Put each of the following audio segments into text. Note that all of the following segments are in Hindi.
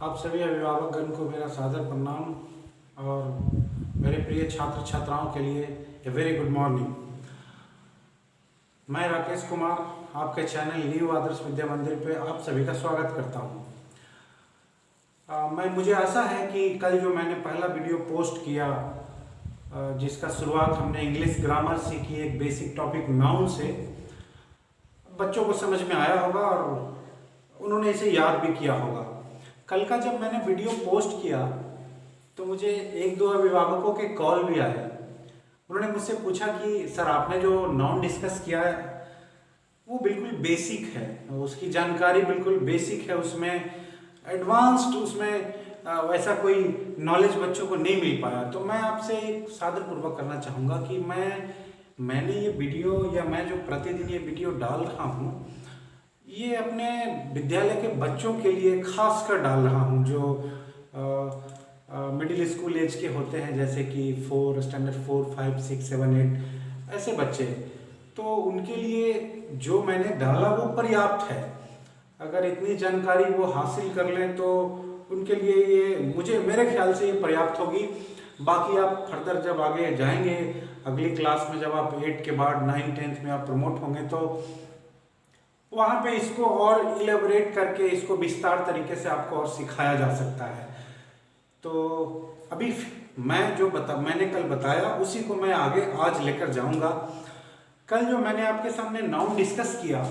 आप सभी अभिभावकगण को मेरा सादर प्रणाम और मेरे प्रिय छात्र छात्राओं के लिए ए वेरी गुड मॉर्निंग। मैं राकेश कुमार आपके चैनल न्यू आदर्श विद्या मंदिर पे आप सभी का स्वागत करता हूँ। मुझे आशा है कि कल जो मैंने पहला वीडियो पोस्ट किया जिसका शुरुआत हमने इंग्लिश ग्रामर सीखी एक बेसिक टॉपिक नाउन से, बच्चों को समझ में आया होगा और उन्होंने इसे याद भी किया होगा। कल का जब मैंने वीडियो पोस्ट किया तो मुझे एक दो अभिभावकों के कॉल भी आए। उन्होंने मुझसे पूछा कि सर आपने जो नाउन डिस्कस किया है वो बिल्कुल बेसिक है, उसकी जानकारी बिल्कुल बेसिक है, उसमें एडवांस्ड उसमें वैसा कोई नॉलेज बच्चों को नहीं मिल पाया। तो मैं आपसे एक सादरपूर्वक करना चाहूँगा कि मैंने ये वीडियो या मैं जो प्रतिदिन ये वीडियो डाल रहा हूँ ये अपने विद्यालय के बच्चों के लिए खास कर डाल रहा हूँ जो मिडिल स्कूल एज के होते हैं, जैसे कि स्टैंडर्ड 4, 5, 6, 7, 8 ऐसे बच्चे। तो उनके लिए जो मैंने डाला वो पर्याप्त है। अगर इतनी जानकारी वो हासिल कर लें तो उनके लिए ये मेरे ख्याल से ये पर्याप्त होगी। बाकी आप फर्दर जब आगे जाएंगे अगली क्लास में, जब आप 8 के बाद 9, 10th में आप प्रमोट होंगे तो वहाँ पे इसको और इलेबोरेट करके इसको विस्तार तरीके से आपको और सिखाया जा सकता है। तो अभी मैंने कल बताया उसी को मैं आगे आज लेकर जाऊंगा। कल जो मैंने आपके सामने नाउन डिस्कस किया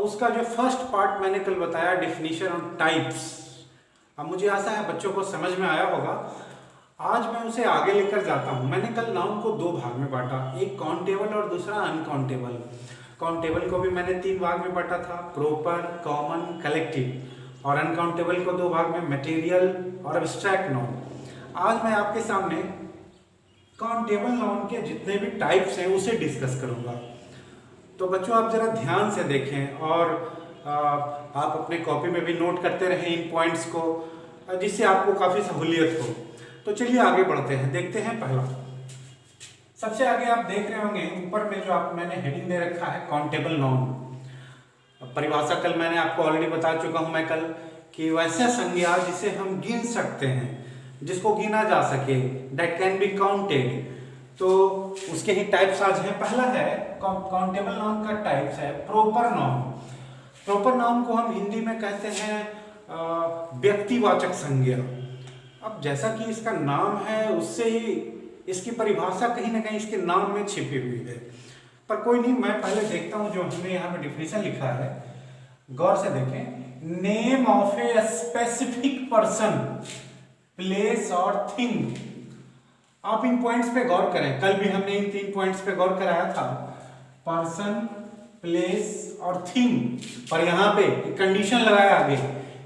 उसका जो फर्स्ट पार्ट मैंने कल बताया डेफिनेशन ऑफ टाइप्स। अब मुझे आशा है बच्चों को समझ में आया होगा। आज मैं उसे आगे लेकर जाता हूँ। मैंने कल नाउन को 2 भाग में बांटा, एक काउंटेबल और दूसरा अनकाउंटेबल। काउंटेबल को भी मैंने 3 भाग में बांटा था, प्रॉपर, कॉमन, कलेक्टिव, और अनकाउंटेबल को 2 भाग में, मटेरियल और एब्स्ट्रैक्ट नाउन। आज मैं आपके सामने काउंटेबल नाउन के जितने भी टाइप्स हैं उसे डिस्कस करूंगा। तो बच्चों आप जरा ध्यान से देखें और आप अपने कॉपी में भी नोट करते रहें इन पॉइंट्स को, जिससे आपको काफ़ी सहूलियत हो। तो चलिए आगे बढ़ते हैं, देखते हैं। पहला सबसे आगे आप देख रहे होंगे ऊपर में जो मैंने हेडिंग दे रखा है काउंटेबल नाउन। परिभाषा कल मैंने आपको ऑलरेडी बता चुका हूं मैं कल कि वैसे संज्ञा जिसे हम गिन सकते हैं, जिसको गिना जा सके, दैट कैन बी काउंटेड। तो उसके ही टाइप्स आज हैं। पहला है काउंटेबल नाउन का टाइप्स है प्रॉपर नाउन। प्रॉपर नाउन को हम हिंदी में कहते हैं व्यक्तिवाचक संज्ञा। अब जैसा कि इसका नाम है उससे ही इसकी परिभाषा कहीं ना कहीं इसके नाम में छिपी हुई है, पर कोई नहीं, मैं पहले देखता हूं जो हमने यहाँ पे डिफिनेशन लिखा है। गौर से देखें, name of a specific person, place और थिंग। आप इन पॉइंट्स पे गौर करें, कल भी हमने इन 3 पॉइंट्स पे गौर कराया था, पर्सन, प्लेस और थिंग। पर यहाँ पे एक कंडीशन लगाया आगे,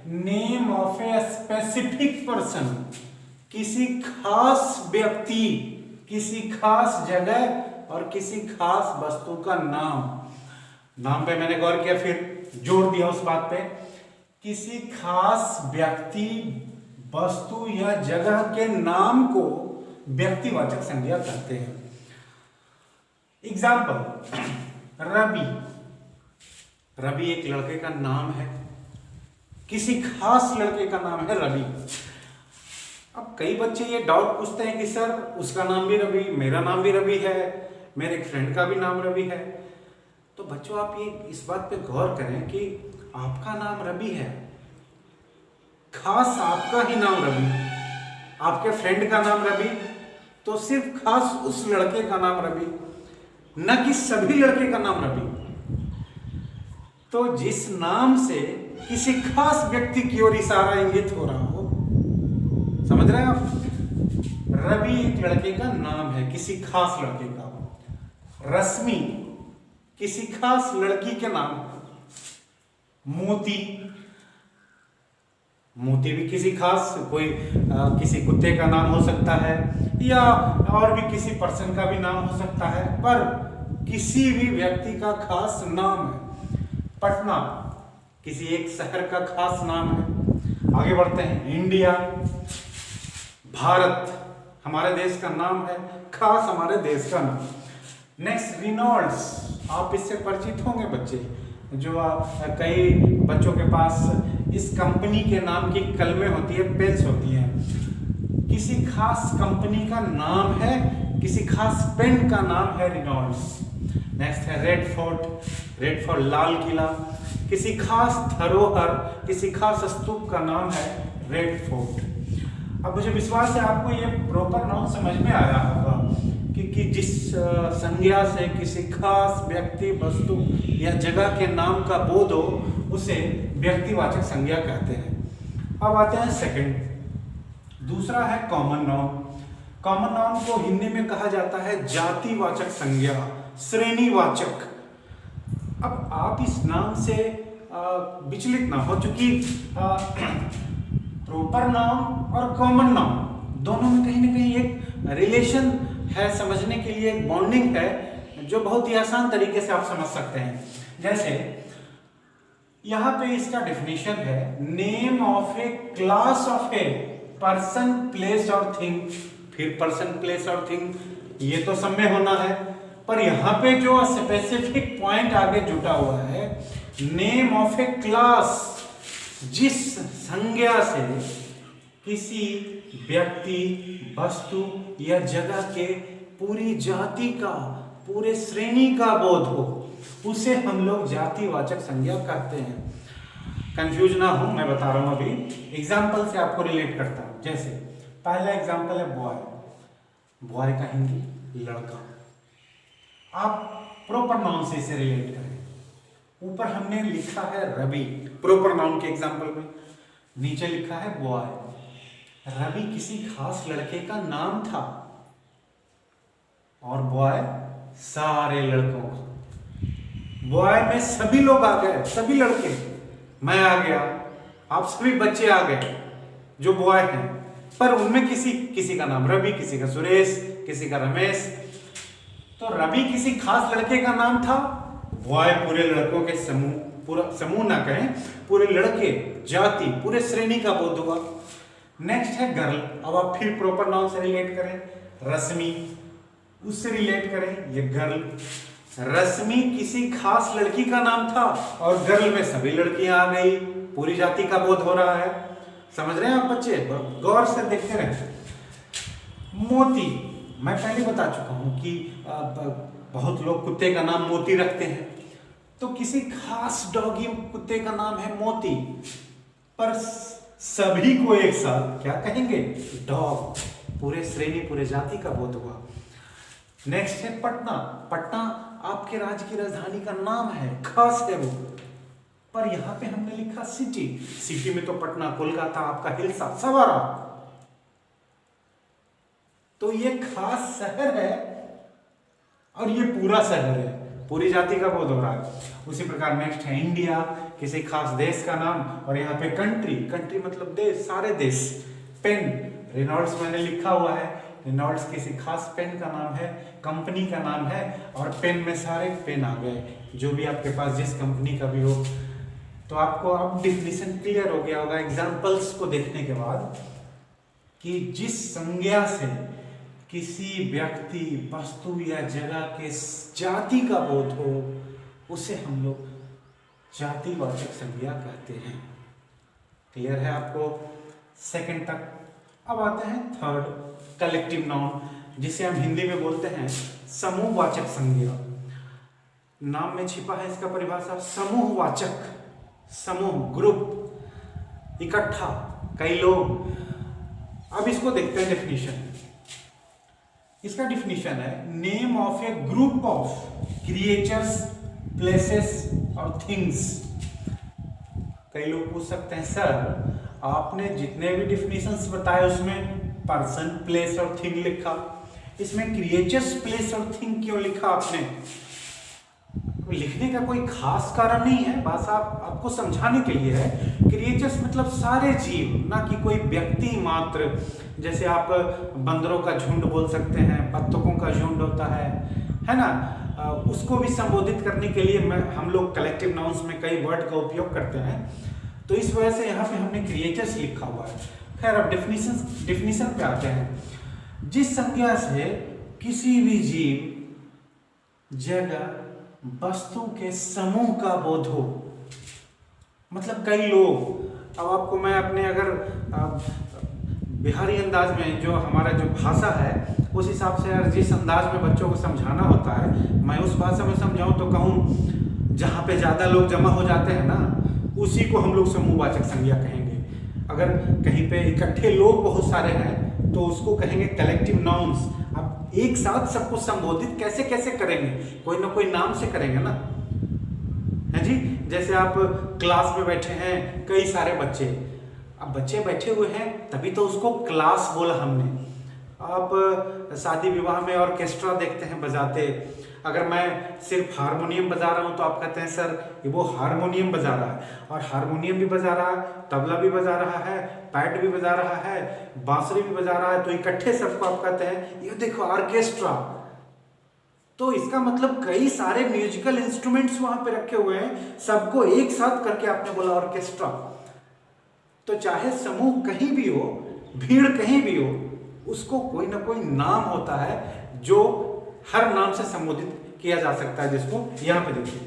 name of a specific person, किसी खास व्यक्ति, किसी खास जगह और किसी खास वस्तु का नाम पे मैंने गौर किया, फिर जोर दिया उस बात पे, किसी खास व्यक्ति, वस्तु या जगह के नाम को व्यक्तिवाचक संज्ञा कहते हैं। एग्जाम्पल, रवि एक लड़के का नाम है, किसी खास लड़के का नाम है रवि। अब कई बच्चे ये डाउट पूछते हैं कि सर उसका नाम भी रवि, मेरा नाम भी रवि है, मेरे एक फ्रेंड का भी नाम रवि है। तो बच्चों आप ये इस बात पे गौर करें कि आपका नाम रवि है, खास आपका ही नाम रवि, आपके फ्रेंड का नाम रवि, तो सिर्फ खास उस लड़के का नाम रवि, न कि सभी लड़के का नाम रवि। तो जिस नाम से किसी खास व्यक्ति की ओर इशारा इंगित हो रहा हो, समझ रहे हैं आप? रवि एक लड़के का नाम है, किसी खास लड़के का। रश्मि किसी खास लड़की के नाम। मोती भी किसी खास किसी कुत्ते का नाम हो सकता है या और भी किसी पर्सन का भी नाम हो सकता है, पर किसी भी व्यक्ति का खास नाम है। पटना किसी एक शहर का खास नाम है। आगे बढ़ते हैं, इंडिया, भारत हमारे देश का नाम है, खास हमारे देश का नाम। नेक्स्ट, रिनॉल्ड्स, आप इससे परिचित होंगे बच्चे, जो कई बच्चों के पास इस कंपनी के नाम की कलमें होती है, पेन्स होती हैं। किसी खास कंपनी का नाम है, किसी खास पेन का नाम है रेनॉल्ड्स। नेक्स्ट है रेड फोर्ट लाल किला। किसी खास धरोहर, किसी खास स्तूप का नाम है रेड फोर्ट। अब मुझे विश्वास है आपको ये प्रॉपर नाउन समझ में आया होगा कि जिस संज्ञा से किसी खास व्यक्ति, वस्तु या जगह के नाम का बोध हो उसे व्यक्तिवाचक संज्ञा कहते हैं। अब आते हैं सेकंड, दूसरा है कॉमन नाउन। कॉमन नाउन को हिंदी में कहा जाता है जातिवाचक संज्ञा, श्रेणीवाचक। अब आप इस नाम से विचलित ना हो, चूंकि प्रॉपर नाउन और कॉमन नाउन दोनों में कहीं ना कहीं एक रिलेशन है, समझने के लिए एक बॉन्डिंग है जो बहुत ही आसान तरीके से आप समझ सकते हैं। जैसे यहां पे इसका डेफिनेशन है name of A class of a person, place और थिंग। फिर पर्सन, प्लेस और थिंग, ये तो सब में होना है, पर यहां पे जो स्पेसिफिक पॉइंट आगे जुटा हुआ है, नेम ऑफ ए क्लास, जिस संज्ञा से किसी व्यक्ति, वस्तु या जगह के पूरी जाति का, पूरे श्रेणी का बोध हो, उसे हम लोग जातिवाचक संज्ञा कहते हैं। कंफ्यूज ना हो, मैं बता रहा हूं अभी एग्जाम्पल से आपको रिलेट करता हूं। जैसे पहला एग्जाम्पल है बॉय। बॉय का हिंदी लड़का। आप प्रॉपर नाउन से इसे रिलेट करें। ऊपर हमने लिखा है रवि, प्रॉपर नाउन के एग्जाम्पल में, नीचे लिखा है बॉय। रवि किसी खास लड़के का नाम था और बॉय सारे लड़कों का। बॉय में सभी लोग आ गए, सभी लड़के, मैं आ गया, आप सभी बच्चे आ गए जो बॉय हैं, पर उनमें किसी का नाम रवि, किसी का सुरेश, किसी का रमेश। तो रवि किसी खास लड़के का नाम था, बॉय पूरे लड़कों के समूह, पूरा समूह ना कहें, पूरे लड़के, जाति, पूरे श्रेणी का बोध हुआ। नेक्स्ट है गर्ल। अब आप फिर प्रॉपर नाउन से रिलेट करें, रश्मि, उससे रिलेट करें, ये गर्ल। रश्मि किसी खास लड़की का नाम था और गर्ल में सभी लड़कियां आ गई, पूरी जाति का बोध हो रहा है। समझ रहे हैं आप बच्चे, गौर से देखते रहे। मोती, मैं पहले बता चुका हूं कि बहुत लोग कुत्ते का नाम मोती रखते हैं, तो किसी खास डॉगी कुत्ते का नाम है मोती, पर सभी को एक साथ क्या कहेंगे, डॉग, पूरे श्रेणी, पूरे जाति का बोध हुआ। नेक्स्ट है पटना। पटना आपके राज्य की राजधानी का नाम है, खास है वो, पर यहां पे हमने लिखा सिटी। सिटी में तो पटना, कोलकाता, आपका हिलसा, सवारा, तो ये खास शहर है और ये पूरा शहर है, पूरी जाति का बोध हो रहा है। उसी प्रकार नेक्स्ट है इंडिया, किसी खास देश का नाम, और यहाँ पे कंट्री, कंट्री मतलब देश, सारे देश। पेन, रेनॉल्ड्स मैंने लिखा हुआ है, रेनॉल्ड्स किसी खास पेन का नाम है, कंपनी का नाम है, और पेन में सारे पेन आ गए, जो भी आपके पास जिस कंपनी का भी हो। तो आपको अब डिफिनीशन क्लियर हो गया होगा एग्जाम्पल्स को देखने के बाद, कि जिस संज्ञा से किसी व्यक्ति, वस्तु या जगह के जाति का बोध हो, उसे हम लोग जातिवाचक संज्ञा कहते हैं। क्लियर है आपको सेकंड तक? अब आते हैं थर्ड, कलेक्टिव नाउन, जिसे हम हिंदी में बोलते हैं समूहवाचक संज्ञा। नाम में छिपा है इसका परिभाषा, समूहवाचक, समूह, ग्रुप, इकट्ठा, कई लोग। अब इसको देखते हैं डेफिनेशन। इसका डिफिनीशन है name of A group of creatures, places और थिंग्स। कई लोग पूछ सकते हैं सर आपने जितने भी डिफिनीशंस बताए उसमें पर्सन, प्लेस और थिंग लिखा, इसमें क्रिएचर्स, प्लेस और थिंग क्यों लिखा आपने? लिखने का कोई खास कारण नहीं है, बस आपको समझाने के लिए है। क्रिएचर्स मतलब सारे जीव, ना कि कोई व्यक्ति मात्र। जैसे आप बंदरों का झुंड बोल सकते हैं, बत्तखों का झुंड होता है ना, उसको भी संबोधित करने के लिए हम लोग कलेक्टिव नाउन्स में कई वर्ड का उपयोग करते हैं, तो इस वजह से यहाँ पे हमने क्रिएचर्स लिखा हुआ है। खैर अब डिफिनीशन पे आते हैं। जिस संज्ञा से किसी भी जीव, जगह, वस्तु के समूह का बोध हो, मतलब कई लोग, अब आपको मैं अपने अगर बिहारी अंदाज में जो हमारा जो भाषा है उस हिसाब से अगर जिस अंदाज में बच्चों को समझाना होता है, मैं उस भाषा में समझाऊं तो कहूँ जहाँ पे ज़्यादा लोग जमा हो जाते हैं ना, उसी को हम लोग समूहवाचक संज्ञा कहेंगे। अगर कहीं पे इकट्ठे लोग बहुत सारे हैं तो उसको कहेंगे कलेक्टिव नाउन्स। अब एक साथ सबको संबोधित कैसे कैसे करेंगे, कोई ना कोई नाम से करेंगे ना, है जी। जैसे आप क्लास में बैठे हैं, कई सारे बच्चे, अब बच्चे बैठे हुए हैं तभी तो उसको क्लास बोला हमने। आप शादी विवाह में ऑर्केस्ट्रा देखते हैं बजाते, अगर मैं सिर्फ हारमोनियम बजा रहा हूं तो आप कहते हैं सर ये वो हारमोनियम बजा रहा है, और हारमोनियम भी बजा रहा है, तबला भी बजा रहा है, पैड भी बजा रहा है, बांसुरी भी बजा रहा है, तो इकट्ठे सबको आप कहते हैं ये देखो ऑर्केस्ट्रा। तो इसका मतलब कई सारे म्यूजिकल इंस्ट्रूमेंट्स वहां पे रखे हुए हैं, सबको एक साथ करके आपने बोला ऑर्केस्ट्रा। तो चाहे समूह कहीं भी हो, भीड़ कहीं भी हो, उसको कोई ना कोई नाम होता है जो हर नाम से संबोधित किया जा सकता है, जिसको यहां पे देखिए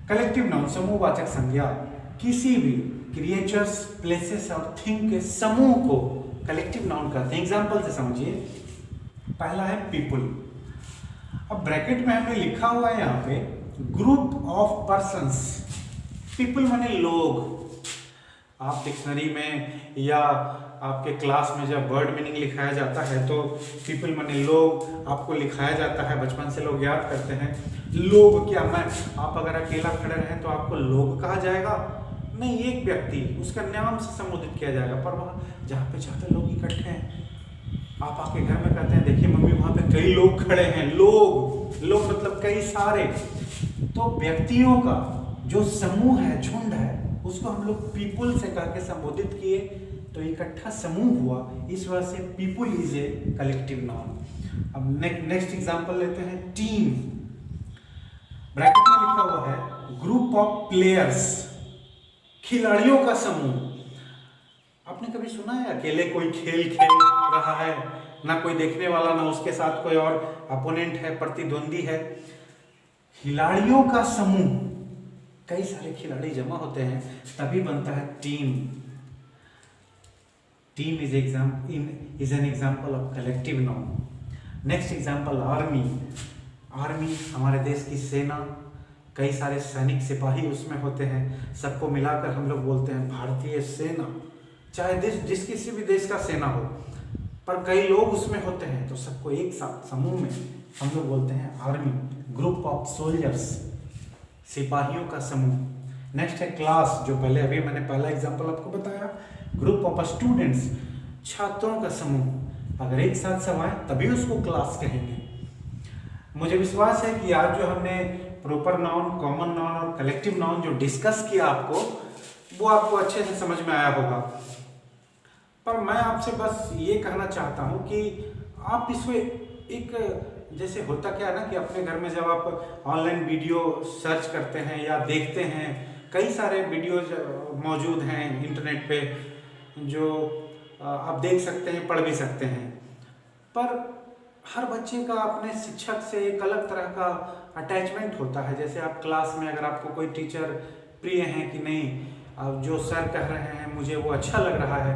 कलेक्टिव नाउन समूहवाचक संज्ञा किसी भी क्रिएचर्स, प्लेसेस और थिंग के समूह को कलेक्टिव नाउन कहते हैं। एग्जांपल से समझिए, पहला है पीपल। अब ब्रैकेट में हमने लिखा हुआ है यहाँ पे ग्रुप ऑफ पर्संस। पीपल माने लोग। आप डिक्शनरी में या आपके क्लास में जब वर्ड मीनिंग लिखाया जाता है तो पीपल माने लोग आपको लिखाया जाता है, बचपन से लोग याद करते हैं। लोग क्या, मैं आप अगर अकेला खड़े रहें तो आपको लोग कहा जाएगा नहीं, एक व्यक्ति उसका नाम से संबोधित किया जाएगा। पर वहाँ जहाँ पे ज़्यादा लोग इकट्ठे हैं, आप आपके घर में कहते हैं देखिए मम्मी वहाँ पे कई लोग खड़े हैं, लोग मतलब कई सारे। तो व्यक्तियों का जो समूह है, झुंड है, उसको हम लोग पीपुल से कह के संबोधित किए तो इकट्ठा समूह हुआ, इस वजह से people is a collective noun. अब नेक्स्ट एग्जांपल लेते हैं टीम। ब्रैकेट में लिखा हुआ है ग्रुप ऑफ प्लेयर्स, खिलाड़ियों का समूह। आपने कभी सुना है अकेले कोई खेल खेल रहा है, ना कोई देखने वाला, ना उसके साथ कोई और अपोनेंट है, प्रतिद्वंदी है। खिलाड़ियों का समूह, कई सारे खिलाड़ी जमा होते हैं तभी बनता है team. Team is an example of collective noun. Next example army. Army हमारे देश की सेना, कई सारे सैनिक सिपाही उसमें होते हैं, सबको मिलाकर हम लोग बोलते हैं भारतीय सेना। चाहे जिस किसी भी देश का सेना हो, पर कई लोग उसमें होते हैं तो सबको एक साथ समूह में हम लोग बोलते हैं आर्मी। ग्रुप ऑफ सोल्जर्स, सिपाहियों का समूह। नेक्स्ट है क्लास, जो पहले अभी मैंने पहला एग्जांपल आपको बताया। ग्रुप ऑफ स्टूडेंट्स, छात्रों का समूह। अगर एक साथ सब आए तभी उसको क्लास कहेंगे। मुझे विश्वास है कि आज जो हमने प्रॉपर नाउन, कॉमन नाउन और कलेक्टिव नाउन जो डिस्कस किया आपको, वो आपको अच्छे से समझ में आया होगा। पर मैं आपसे बस ये कहना चाहता हूँ कि आप इसमें एक, जैसे होता क्या है ना कि अपने घर में जब आप ऑनलाइन वीडियो सर्च करते हैं या देखते हैं, कई सारे वीडियोज मौजूद हैं इंटरनेट पे जो आप देख सकते हैं, पढ़ भी सकते हैं। पर हर बच्चे का अपने शिक्षक से एक अलग तरह का अटैचमेंट होता है। जैसे आप क्लास में अगर आपको कोई टीचर प्रिय हैं कि नहीं, अब जो सर कह रहे हैं मुझे वो अच्छा लग रहा है,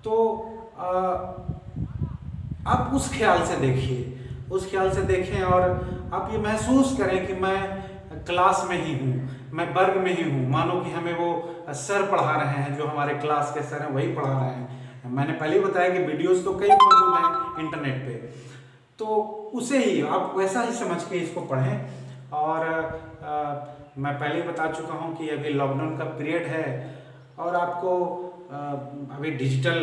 तो आप उस ख्याल से देखिए, उस ख्याल से देखें और आप ये महसूस करें कि मैं क्लास में ही हूँ, मैं वर्ग में ही हूँ। मानो कि हमें वो सर पढ़ा रहे हैं, जो हमारे क्लास के सर हैं वही पढ़ा रहे हैं। मैंने पहले ही बताया कि वीडियोस तो कई मौजूद हैं इंटरनेट पे, तो उसे ही आप वैसा ही समझ के इसको पढ़ें। और मैं पहले ही बता चुका हूँ कि अभी लॉकडाउन का पीरियड है और आपको अभी डिजिटल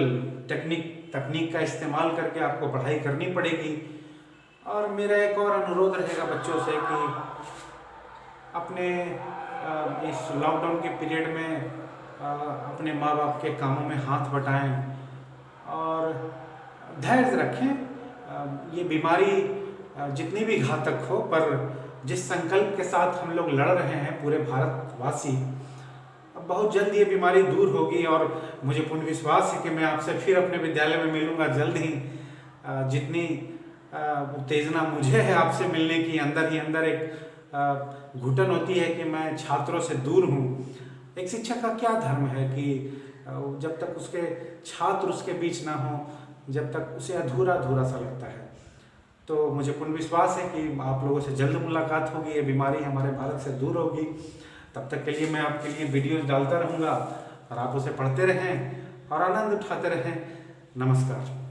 तकनीक का इस्तेमाल करके आपको पढ़ाई करनी पड़ेगी। और मेरा एक और अनुरोध रहेगा बच्चों से कि अपने इस लॉकडाउन के पीरियड में अपने माँ बाप के कामों में हाथ बटाएं और धैर्य रखें। ये बीमारी जितनी भी घातक हो, पर जिस संकल्प के साथ हम लोग लड़ रहे हैं पूरे भारतवासी, अब बहुत जल्द ये बीमारी दूर होगी। और मुझे पूर्ण विश्वास है कि मैं आपसे फिर अपने विद्यालय में मिलूंगा जल्द ही। जितनी उत्तेजना मुझे है आपसे मिलने की, अंदर ही अंदर एक घुटन होती है कि मैं छात्रों से दूर हूँ। एक शिक्षक का क्या धर्म है कि जब तक उसके छात्र उसके बीच ना हो, जब तक उसे अधूरा अधूरा सा लगता है। तो मुझे पूर्ण विश्वास है कि आप लोगों से जल्द मुलाकात होगी, ये बीमारी हमारे भारत से दूर होगी। तब तक के लिए मैं आपके लिए वीडियोज डालता रहूँगा और आप उसे पढ़ते रहें और आनंद उठाते रहें। नमस्कार।